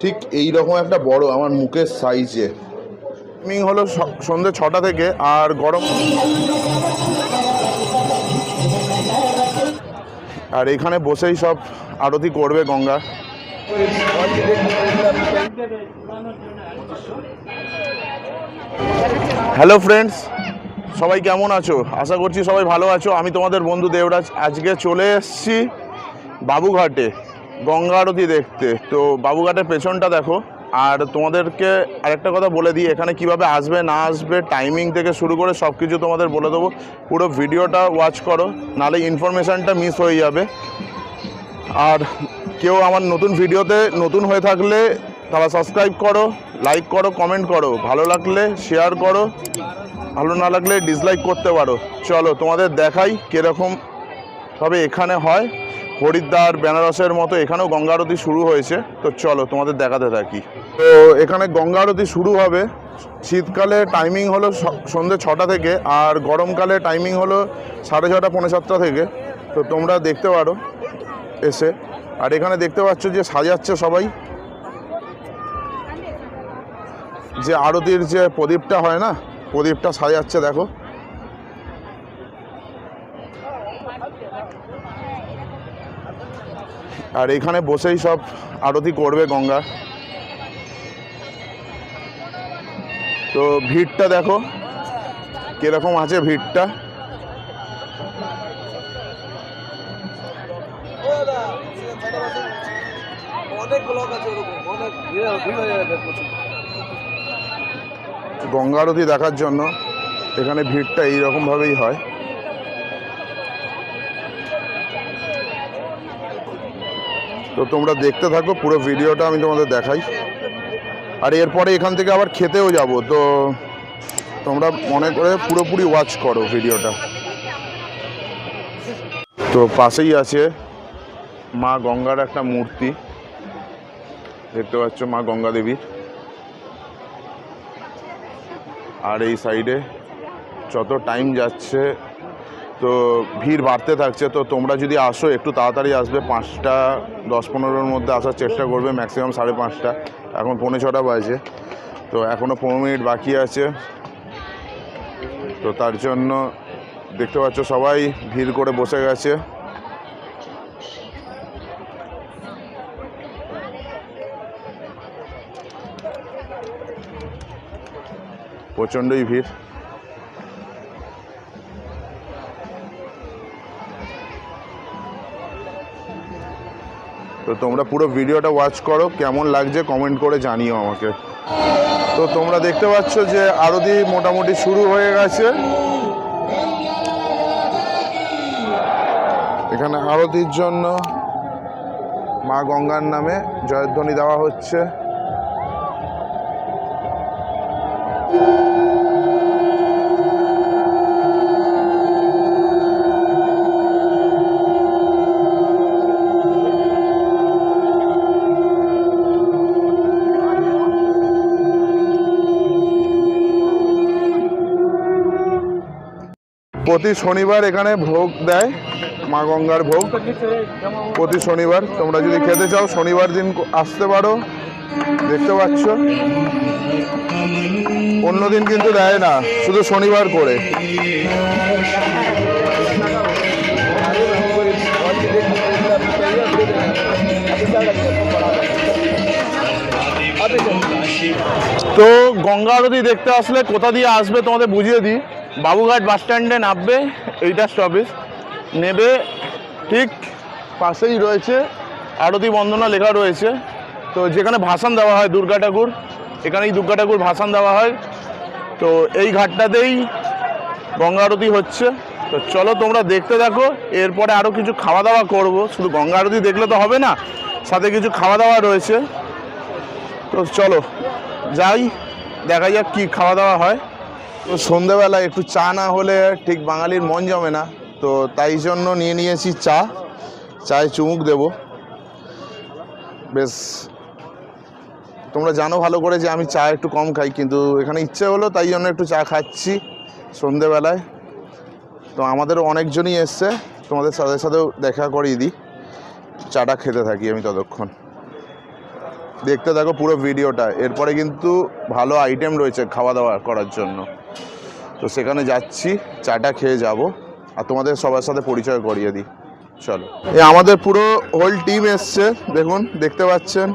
ঠিক এই রকম একটা বড় আমার মুখের সাইজে টাইমিং হলো সন্ধ্যে 6টা থেকে। আর গরম আর এখানে বসেই সব আরতি করবে গঙ্গা। হ্যালো ফ্রেন্ডস, সবাই কেমন আছো? আশা করছি সবাই ভালো আছো। আমি তোমাদের বন্ধু দেবরাজ আজকে চলে এসেছি বাবুঘাটে গঙ্গা আরতি দেখতে। তো বাবুঘাটের পেছনটা দেখো। আর তোমাদেরকে আরেকটা কথা বলে দিই, এখানে কিভাবে আসবে না আসবে টাইমিং থেকে শুরু করে সব কিছু তোমাদের বলে দেবো। পুরো ভিডিওটা ওয়াচ করো, নাহলে ইনফরমেশানটা মিস হয়ে যাবে। আর কেউ আমার নতুন ভিডিওতে নতুন হয়ে থাকলে তারা সাবস্ক্রাইব করো, লাইক করো, কমেন্ট করো, ভালো লাগলে শেয়ার করো, ভালো না লাগলে ডিসলাইক করতে পারো। চলো তোমাদের দেখাই কীরকমভাবে এখানে হয়। হরিদ্বার বেনারসের মতো এখানেও গঙ্গা আরতি শুরু হয়েছে। তো চলো তোমাদের দেখাতে থাকি। তো এখানে গঙ্গা আরতি শুরু হবে। শীতকালে টাইমিং হলো সন্ধ্যে 6টা থেকে, আর গরমকালে টাইমিং হলো 6:30 পৌনে 7টা থেকে। তো তোমরা দেখতে পারো এসে। আর এখানে দেখতে পাচ্ছ যে সাজাচ্ছে সবাই, যে আরতির যে প্রদীপটা হয় না, প্রদীপটা সাজাচ্ছে দেখো। আর এখানে বসেই সব আরতি করবে গঙ্গা। তো ভিড়টা দেখো কিরকম আছে ভিড়টা। গঙ্গা আরতি দেখার জন্য এখানে ভিড়টা এইরকমভাবেই হয়। তো তোমরা দেখতে থাকো, পুরো ভিডিওটা আমি তোমাদের দেখাই। আর এরপরে এখান থেকে আবার খেতেও যাব, তো তোমরা মনে করে পুরোপুরি ওয়াচ করো ভিডিওটা। তো পাশেই আছে মা গঙ্গার একটা মূর্তি, দেখতে পাচ্ছ মা গঙ্গা দেবীর। আর এই সাইডে যত টাইম যাচ্ছে তো ভিড় বাড়তে থাকছে। তো তোমরা যদি আসো একটু তাড়াতাড়ি আসবে, 5টা 10-15-র মধ্যে আসার চেষ্টা করবে, ম্যাক্সিমাম 5:30। এখন 5:45 বাজে, তো এখনও 15 মিনিট বাকি আছে। তো তার জন্য দেখতে পাচ্ছ সবাই ভিড় করে বসে গেছে। প্রচণ্ডই ভিড়। তো তোমরা পুরো ভিডিওটা ওয়াচ করো, কেমন লাগছে কমেন্ট করে জানিও আমাকে। তো তোমরা দেখতে পাচ্ছ যে আরতি মোটামুটি শুরু হয়ে গেছে। এখানে আরতির জন্য মা গঙ্গার নামে জয়ধ্বনি দেওয়া হচ্ছে। প্রতি শনিবার এখানে ভোগ দেয়, মা গঙ্গার ভোগ প্রতি শনিবার। তোমরা যদি খেতে চাও শনিবার দিন আসতে পারো, দেখতে পাচ্ছ। অন্যদিন কিন্তু দেয় না, শুধু শনিবার করে। তো গঙ্গা আরতি দেখতে আসলে কোথা দিয়ে আসবে তোমাদের বুঝিয়ে দিই। বাবুঘাট বাস স্ট্যান্ডে নামবে, এইটা স্টপেজ নেবে, ঠিক পাশেই রয়েছে আরতি বন্দনা লেখা রয়েছে। তো যেখানে ভাসান দেওয়া হয় দুর্গা ঠাকুর, এখানেই দুর্গা ঠাকুর ভাসান দেওয়া হয়। তো এই ঘাটটাতেই গঙ্গা আরতি হচ্ছে। তো চলো তোমরা দেখতে থাকো। এরপরে আরও কিছু খাওয়া দাওয়া করবো, শুধু গঙ্গা আরতি দেখলে তো হবে না, সাথে কিছু খাওয়া দাওয়া রয়েছে। তো চলো যাই, দেখা যাক কি খাওয়া দাওয়া হয়। তো সন্ধেবেলা একটু চা না হলে ঠিক বাঙালির মন জমে না, তো তাই জন্য নিয়ে নিয়েছি চা। চায়ে চুমুক দেব। বেশ, তোমরা জানো ভালো করে যে আমি চা একটু কম খাই, কিন্তু এখানে ইচ্ছে হলো তাই জন্য একটু চা খাচ্ছি সন্ধেবেলায়। তো আমাদেরও অনেকজনই এসছে, তোমাদের সাথেও দেখা করিয়ে দিই। চাটা খেতে থাকি আমি ততক্ষণ। দেখতে থাকো পুরো ভিডিওটা। এরপরে কিন্তু ভালো আইটেম রয়েছে খাওয়া দাওয়া করার জন্য, তো সেখানে যাচ্ছি, চাটা খেয়ে যাব আর তোমাদের সবার সাথে পরিচয় করিয়ে দিই। চলো, এই আমাদের পুরো হোল টিম এসছে, দেখুন দেখতে পাচ্ছেন।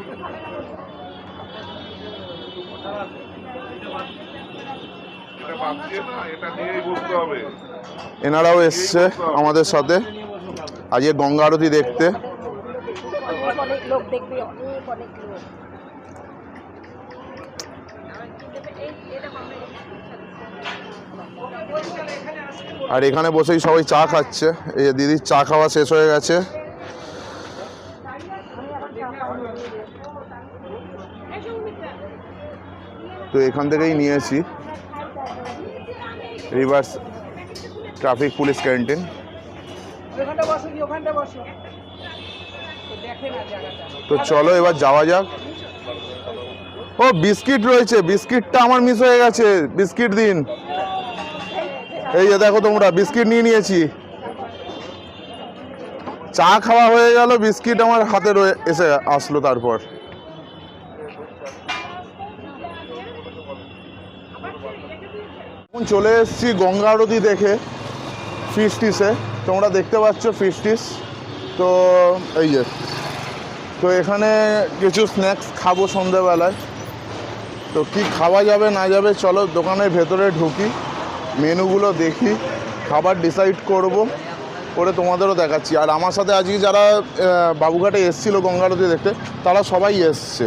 এনারাও এসছে আমাদের সাথে আজকে গঙ্গা আরতি দেখতে। আর এখানে বসেই সবাই চা খাচ্ছে। এই দিদির চা খাওয়া শেষ হয়ে গেছে। তো এখান থেকেই নিয়েছি রিভার্স ট্রাফিক পুলিশ ক্যান্টিন। তো চলো এবার যাওয়া যাক। ও বিস্কিট রয়েছে, বিস্কিটটা আমার মিস হয়ে গেছে, বিস্কিট দিন। এই যে দেখো তোমরা, বিস্কিট নিয়ে নিয়েছি। চা খাওয়া হয়ে গেল, বিস্কিট আমার হাতে এসে আসলো। তারপর চলে এসেছি গঙ্গা আরতি দেখে ফিস্টিসে। তোমরা দেখতে পাচ্ছ ফিস্টিস। তো এই যে, তো এখানে কিছু স্ন্যাক্স খাবো সন্ধ্যেবেলায়। তো কি খাওয়া যাবে না যাবে, চলো দোকানের ভেতরে ঢুকি, মেনুগুলো দেখি, খাবার ডিসাইড করব, করে তোমাদেরও দেখাচ্ছি। আর আমার সাথে আজকে যারা বাবুঘাটে এসেছিলো গঙ্গা আরতি দেখতে, তারা সবাই এসছে।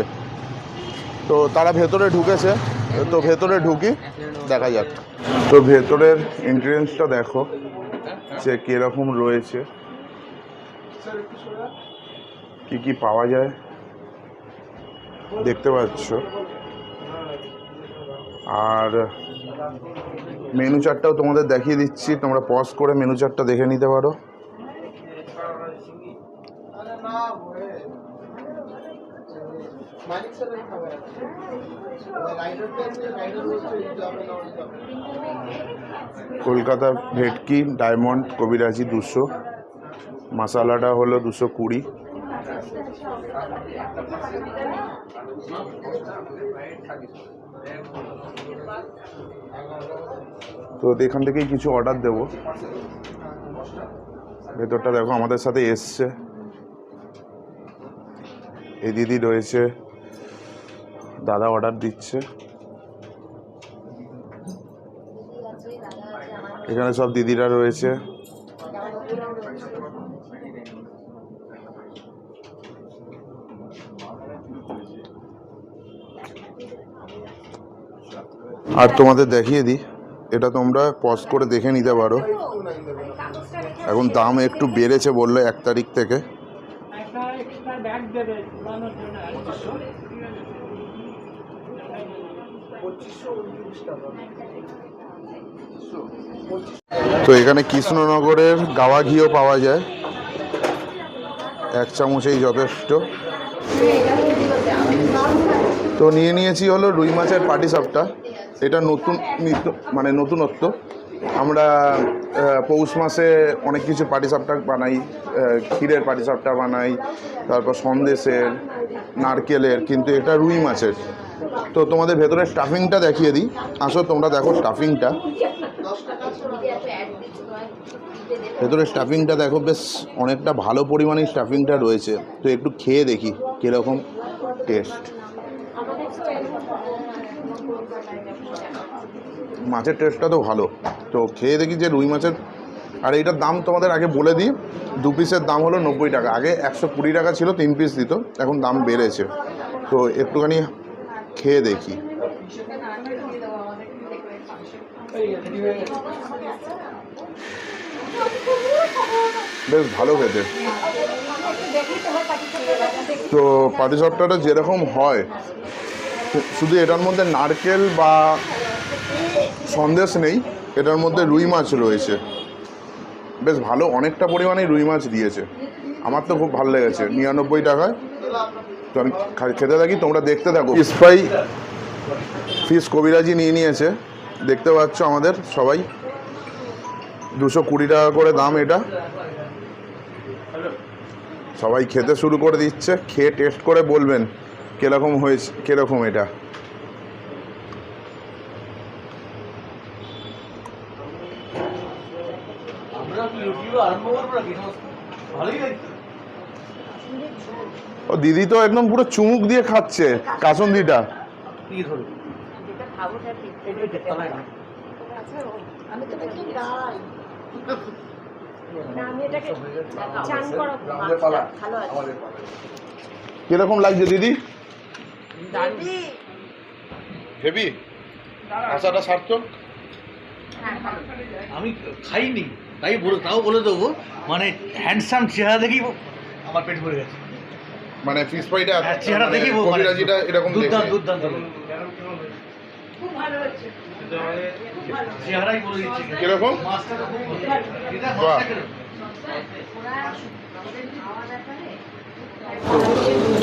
তো তারা ভেতরে ঢুকেছে, তো ভেতরে ঢুকি, দেখা যাক। তো ভেতরের এন্ট্রেন্সটা দেখো যে কীরকম রয়েছে, কি কি পাওয়া যায় দেখতে পাচ্ছ। আর মেনু চার্টটাও তোমাদের দেখিয়ে দিচ্ছি, তোমরা পজ করে মেনু চার্টটা দেখে নিতে পারো। কলকাতা ভেটকি ডায়মন্ড কবিরাজি 200, মশালাটা হলো 220। তো এখান থেকেই কিছু অর্ডার দেবো। ভেতরটা দেখো আমাদের সাথে এসছে, এই দিদি রয়েছে, দাদা অর্ডার দিচ্ছে। এখানে সব দিদিরা রয়েছে। আর তোমাদের দেখিয়ে দিই, এটা তোমরা পজ করে দেখে নিতে পারো। এখন দাম একটু বেড়েছে বললো 1 তারিখ থেকে। তো এখানে কৃষ্ণনগরের গাওয়া ঘিও পাওয়া যায়, 1 চামচেই যথেষ্ট। তো নিয়ে নিয়েছি হলো রুই মাছের পাটিসাপটা। এটা নতুনত্ব। আমরা পৌষ মাসে অনেক কিছু পাটিসাপটা বানাই, ক্ষীরের পাটিসাপটা বানাই, তারপর সন্দেশের, নারকেলের, কিন্তু এটা রুই মাছের। তো তোমাদের ভেতরে স্টাফিংটা দেখিয়ে দিই, আসো তোমরা দেখো স্টাফিংটা। ভেতরে স্টাফিংটা দেখো, বেশ অনেকটা ভালো পরিমাণে স্টাফিংটা রয়েছে। তো একটু খেয়ে দেখি কীরকম টেস্ট। মাছের টেস্টটা তো ভালো, তো খেয়ে দেখি যে রুই মাছের। আর এইটার দাম তোমাদের আগে বলে দিই, 2 পিসের দাম হলো 90 টাকা। আগে 120 টাকা ছিল, 3 পিস দিত, এখন দাম বেড়েছে। তো একটুখানি খেয়ে দেখি। বেশ ভালো খেতে। তো পাটিসাপটাটা যেরকম হয়, শুধু এটার মধ্যে নারকেল বা সন্দেশ নেই, এটার মধ্যে রুই মাছ রয়েছে। বেশ ভালো, অনেকটা পরিমাণে রুই মাছ দিয়েছে। আমার তো খুব ভালো লেগেছে 99 টাকায়। তো আমি খেতে থাকি, তোমরা দেখতে থাকো। ফিশ কবিরাজি নিয়ে নিয়েছে, দেখতে পাচ্ছ আমাদের সবাই। 220 টাকা করে দাম এটা। সবাই খেতে শুরু করে দিচ্ছে, খেয়ে টেস্ট করে বলবেন কীরকম হয়েছে, কীরকম এটা। ও দিদি তো একদম পুরো চুমুক দিয়ে খাচ্ছে কাসুন্দিটা। কিরকম লাগছে দিদি? হেভি। আশাটা সার্থক। আমি খাইনি তাও বলে দেবো, মানে হ্যান্ডসাম চেহারা দেখি আমার পেট ভরে গেছে। মানে ফিশ ফ্রাইটা চেহারা দেখি কবিরাজিটা এরকম দুর্দান্ত দুর্দান্ত, খুব ভালো হচ্ছে। চেহারাই বলে দিচ্ছে কিরকম।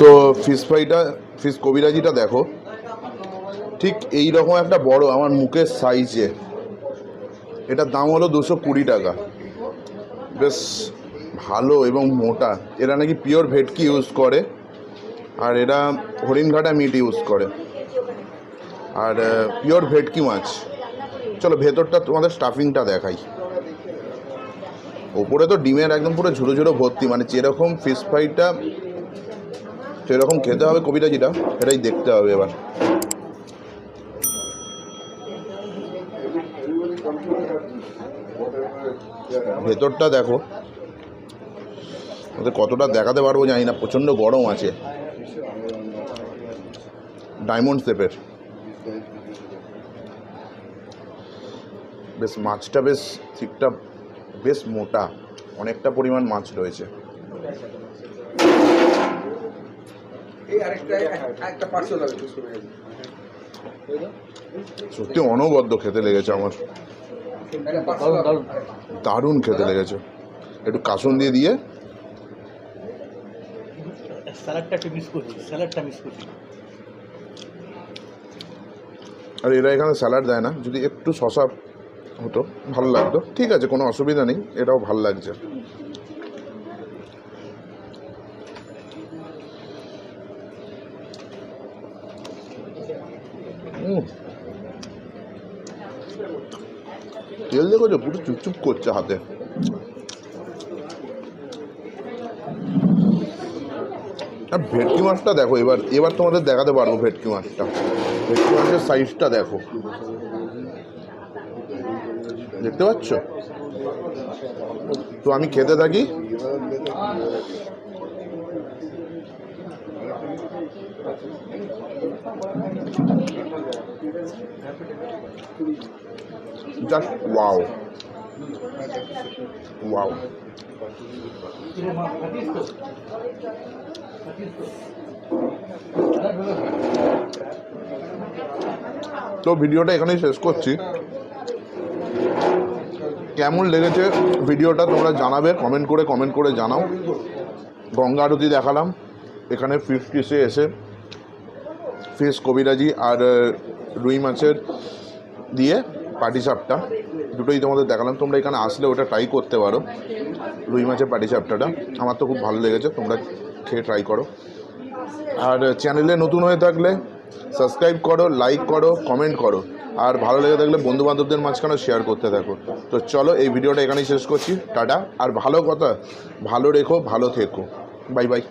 তো ফিশ ফ্রাইটা, ফিশ কবিরাজিটা দেখো, ঠিক এই রকম একটা বড় আমার মুখের সাইজে। এটার দাম হলো 220 টাকা। বেশ ভালো এবং মোটা। এরা নাকি পিওর ভেটকি ইউজ করে, আর এরা হরিণঘাটা মিট ইউজ করে, আর পিওর ভেটকি মাছ। চলো ভেতরটা তোমাদের স্টাফিংটা দেখাই। ওপরে তো ডিমের একদম পুরো ঝুড়ো ঝুড়ো ভর্তি, মানে যেরকম ফিশ ফ্রাইটা সেরকম খেতে হবে কবিরাজিটা, এটাই দেখতে হবে এবার। ভেতরটা দেখো, ওদের কতটা দেখাতে পারবো জানি না, প্রচণ্ড গরম আছে, ডায়মন্ড শেপের। বেশ মাছটা বেশ ঠিকটা বেশ মোটা, অনেকটা পরিমাণ মাছ রয়েছে। সত্যি অনবদ্য খেতে লেগেছে আমার, দারুণ খেতে লেগেছে। একটু কাসুন দিয়ে দিয়ে আর এরা এখানে স্যালাড দেয় না, যদি একটু শসা হতো ভালো লাগতো। ঠিক আছে, কোনো অসুবিধা নেই, এটাও ভালো লাগছে। তেল দেখো পুরো চুপচুপ করছে হাতে। আর ভেটকি মাছটা দেখো, এবার তোমাদের দেখাতে পারবো ভেটকি মাছটা। ভেটকি মাছের সাইজটা দেখো, দেখতে পাচ্ছ? তো আমি খেতে থাকি। Just wow wow. তো ভিডিওটা এখানেই শেষ করছি। কেমন লেগেছে ভিডিওটা তোমরা জানাবে, কমেন্ট করে জানাও। গঙ্গা আরতি দেখালাম, এখানে ফিশ টিসে এসে ফিশ কবিরাজি আর রুই মাছের দিয়ে পাটিসাপটা দুটোই তোমাদের দেখালাম। তোমরা এখানে আসলে ওটা ট্রাই করতে পারো, রুই মাছের পাটিসাপটাটা। আমার তো খুব ভালো লেগেছে, তোমরা খেয়ে ট্রাই করো। আর চ্যানেলে নতুন হয়ে থাকলে সাবস্ক্রাইব করো, লাইক করো, কমেন্ট করো, আর ভালো লেগে থাকলে বন্ধুবান্ধবদের মাঝখানে শেয়ার করতে থাকো। তো চলো এই ভিডিওটা এখানেই শেষ করছি, টাটা। আর ভালো কথা, ভালো রেখো, ভালো থেকো, বাই বাই।